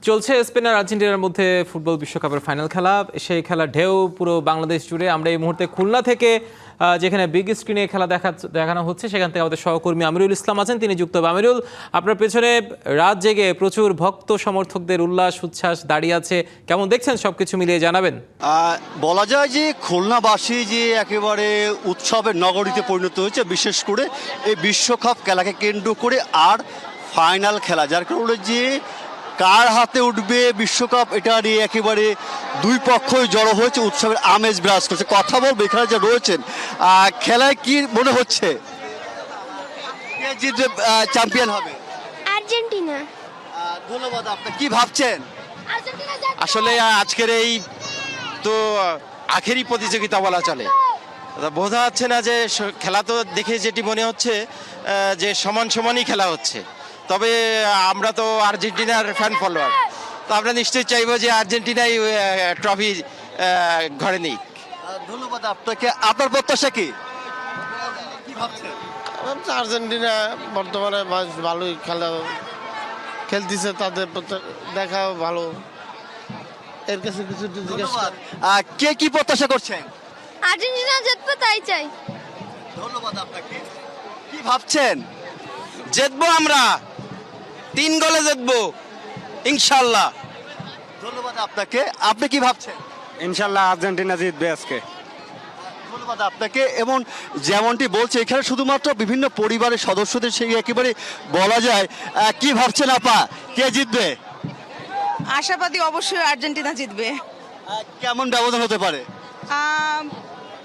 চলছে স্পেন আর আর্জেন্টিনার মধ্যে ফুটবল বিশ্বকাপের ফাইনাল খেলা। সেই খেলার ঢেউ পুরো বাংলাদেশ জুড়ে। আমরা এই মুহূর্তে খুলনা থেকে যেখানে বিগ স্ক্রিনে খেলা দেখানো হচ্ছে সেখান থেকে আমাদের সহকর্মী আমিরুল ইসলাম আছেন, তিনি যুক্ত হবে। আমিরুল, আপনার পেছনে রাত জেগে প্রচুর ভক্ত সমর্থকদের উল্লাস উচ্ছ্বাস দাঁড়িয়ে আছে, কেমন দেখছেন সবকিছু মিলিয়ে জানাবেন। বলা যায় যে খুলনাবাসী যে একেবারে উৎসবের নগরীতে পরিণত হয়েছে, বিশেষ করে এই বিশ্বকাপ খেলাকে কেন্দ্র করে আর ফাইনাল খেলা, যার কারণে যে কার হাতে উঠবে বিশ্বকাপ এটা নিয়ে একেবারে দুই পক্ষই জড়ো হয়েছে, উৎসবের আমেজ বিরাজ করছে। কথা বলবো এখানে যে রয়েছেন, খেলায় কি মনে হচ্ছে, কে জিতবে, চ্যাম্পিয়ন হবে? আর্জেন্টিনা। ধন্যবাদ। আপনি কি ভাবছেন? আসলে আজকের এই তো আখেরি প্রতিযোগিতা বলা চলে, বোঝা যাচ্ছে না যে খেলা তো দেখে যেটি মনে হচ্ছে যে সমান সমানই খেলা হচ্ছে। তবে আমরা তো আর্জেন্টিনার ফ্যান ফলোয়ার, তো আমরা নিশ্চয়ই চাইবো যে আর্জেন্টিনাই ট্রফি ঘরে নিক। ধন্যবাদ আপনাকে। আপনার প্রত্যাশা কি ভাবছেন? আর্জেন্টিনা বর্তমানে ভালোই খেলতেছে, তাদের দেখাও ভালো। এর কাছে কিছু জিজ্ঞেস কে কি প্রত্যাশা করছেন? আর্জেন্টিনা জিতবে তাই চাই। ধন্যবাদ আপনাকে। কি ভাবছেন? জিতবো আমরা, 3 গোলে জিতবো ইনশাল্লাহ। ধন্যবাদ আপনাকে। আপনি কি ভাবছেন? ইনশাল্লাহ আর্জেন্টিনা জিতবে আজকে। ধন্যবাদ আপনাকে। এবং যেমনটি বলছে এখানে শুধুমাত্র বিভিন্ন পরিবারের সদস্যদের সেই একেবারে বলা যায়। কি ভাবছেন আপা, কে জিতবে? আশাবাদী অবশ্যই আর্জেন্টিনা জিতবে। কেমন ব্যবধান হতে পারে?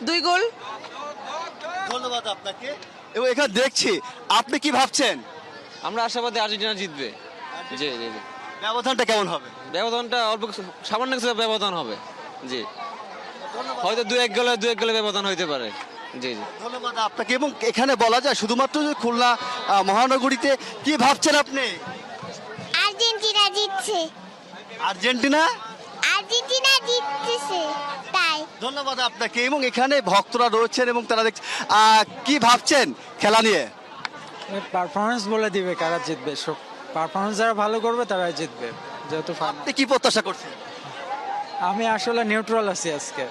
2 গোল। ধন্যবাদ আপনাকে। এবং এখানে দেখছি, আপনি কি ভাবছেন? আমরা আশাবাদী আর্জেন্টিনা জিতবে। জি জি জি। ব্যবধানটা কেমন হবে? ব্যবধানটা অল্প সামান্য কিছু ব্যবধান হবে। জি, হয়তো 2-1 গোলে ব্যবধান হইতে পারে। জি জি, ধন্যবাদ আপনাকে। এবং এখানে বলা যায় শুধুমাত্র যে খুলনা মহানগরীতে, কি ভাবছেন আপনি? আর্জেন্টিনা জিতছে। আর্জেন্টিনা আর্জেন্টিনা জিতছে তাই। ধন্যবাদ আপনাকে। এবং এখানে ভক্তরা রয়েছেন এবং তারা দেখছে, কি ভাবছেন খেলা নিয়ে? পারফরমেন্স বলে দিবে কারা জিতবে। সব পারফরমেন্স যারা ভালো করবে তারাই জিতবে। যেহেতু আপনি কি প্রত্যাশা করছেন? আমি আসলে নিউট্রাল আছি আজকে।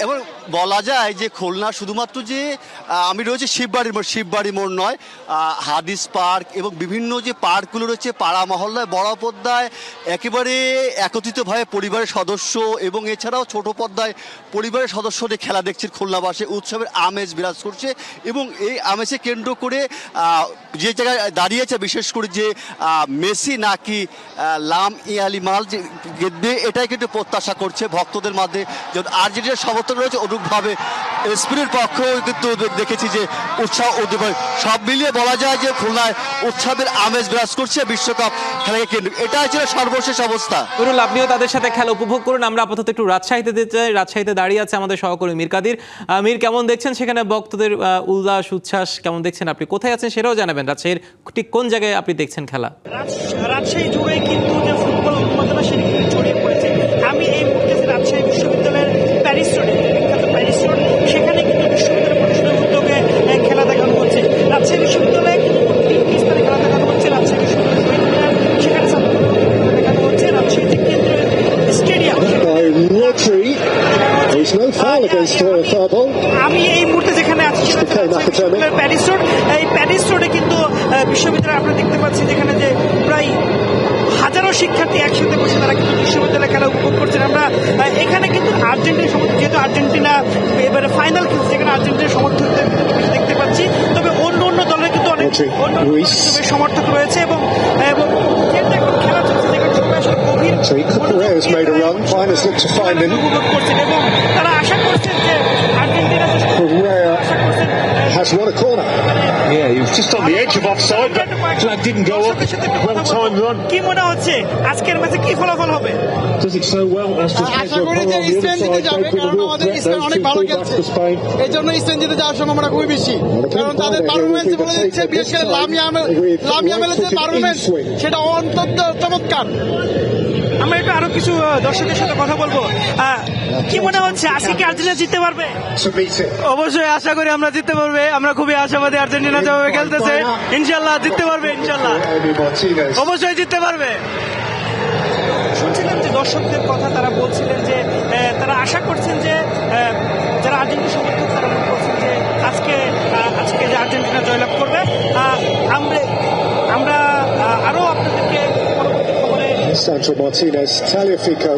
এবং বলা যায় যে খুলনা শুধুমাত্র যে আমি রয়েছে শিববাড়ি মোড় নয়, হাদিস পার্ক এবং বিভিন্ন যে পার্কগুলো রয়েছে পাড়া মহল্লায় বড় পর্দায় একেবারে একত্রিতভাবে পরিবারের সদস্য এবং এছাড়াও ছোট পর্দায় পরিবারের সদস্যদের খেলা দেখছে খুলনাবাসী। উৎসবের আমেজ বিরাজ করছে এবং এই আমেজকে কেন্দ্র করে যে জায়গায় দাঁড়িয়েছে, বিশেষ করে যে মেসি নাকি লাম ইয়ালিমাল যে জিতবে এটাই কিন্তু প্রত্যাশা করছে ভক্তদের মধ্যে। যখন আর্জেন্টিনার সমর্থক রয়েছে অনুরূপভাবে স্পেনের পক্ষেও কিন্তু দেখেছি যে উৎসাহ উদ্দীপন সব মিলিয়ে বলা যায় যে খুলনায় উৎসবের আমেজ বিরাজ করছে বিশ্বকাপ খেলাকে কেন্দ্র। এটাই ছিল সর্বশেষ অবস্থা। নুরুল, আপনিও তাদের সাথে খেলা উপভোগ করুন। আমরা আপাতত একটু রাজশাহীতে যেতে চাই। রাজশাহীতে দাঁড়িয়ে আছে আমাদের সহকর্মী মীর কাদির। মীর, কেমন দেখছেন সেখানে ভক্তদের উল্লাস উচ্ছ্বাস, কেমন দেখছেন? আপনি কোথায় আছেন সেটাও জানাবেন। রাজশাহীর ঠিক কোন জায়গায় আপনি দেখছেন খেলা? রাজশাহী জুড়ে কিন্তু যে ফুটবল উন্মাদনা সেটি কিন্তু ছড়িয়ে পড়েছে। আমি এই মুহূর্তে রাজশাহী বিশ্ববিদ্যালয়ের প্যারিস রোডে, বিখ্যাত প্যারিস রোড, সেখানে কিন্তু বিশ্ববিদ্যালয় প্রশাসনের উদ্যোগে খেলা দেখানো হচ্ছে। রাজশাহী বিশ্ববিদ্যালয়ে কিন্তু 3টি স্থানে খেলা দেখানো হচ্ছে। রাজশাহী বিশ্ববিদ্যালয় সেখানে দেখানো হচ্ছে। রাজশাহী যে কেন্দ্রীয় স্টেডিয়াম, আমি এই মুহূর্তে যেখানে আছি প্যারিস রোড। এই প্যারিস রোডে কিন্তু বিশ্ববিদ্যালয় আমরা দেখতে পাচ্ছি যেখানে যে প্রায় হাজারো শিক্ষার্থী একসাথে বসে তারা কিন্তু বিশ্ববিদ্যালয় খেলা উপভোগ করছেন। আমরা এখানে কিন্তু আর্জেন্টিনা সমর্থক, যেহেতু আর্জেন্টিনা এবারে ফাইনাল খেলছে, সেখানে আর্জেন্টিনার সমর্থকদের দেখতে পাচ্ছি। তবে অন্য দলের কিন্তু অনেক সমর্থক রয়েছে এবং খেলা চলছে যেখানে সবাই আসলে গভীর উপভোগ করছেন এবং তারা আশা করছেন যে আর্জেন্টিনা আশা করছেন। Has won a corner. Yeah, he was just on the edge of offside, but flag didn't go up. Well timed run. কি মনে হচ্ছে আজকের ম্যাচে কি ফলাফল হবে? Does it so well? আশা করি যে স্পেন জিতে যাবে, কারণ আমাদের স্পেন অনেক ভালো খেলছে। এই জন্য স্পেন জিতে যাওয়ার সম্ভাবনা খুবই বেশি, কারণ তাদের পারফরমেন্স বলে দিচ্ছে, বিশেষ করে লামিয়ামেলের যে পারফরমেন্স সেটা অত্যন্ত চমৎকার। আমরা একটু আরো কিছু দর্শকদের সাথে কথা বলবো। কি মনে হচ্ছে আজকে কি আর্জেন্টিনা জিততে পারবে? অবশ্যই আশা করি আমরা জিততে পারবে। আমরা খুবই আশাবাদী আর্জেন্টিনা যেভাবে খেলতেছে, ইনশাল্লাহ জিততে পারবে, ইনশাল্লাহ অবশ্যই জিততে পারবে। শুনছিলাম যে দর্শকদের কথা, তারা বলছিলেন যে তারা আশা করছেন যে যারা আর্জেন্টিনা সমর্থক তারা মনে করছেন যে আজকে যে আর্জেন্টিনা জয়লাভ করবে। আমরা আরো আপনাদেরকে পরবর্তী খবরে Sandro Martinez, Tagliafico,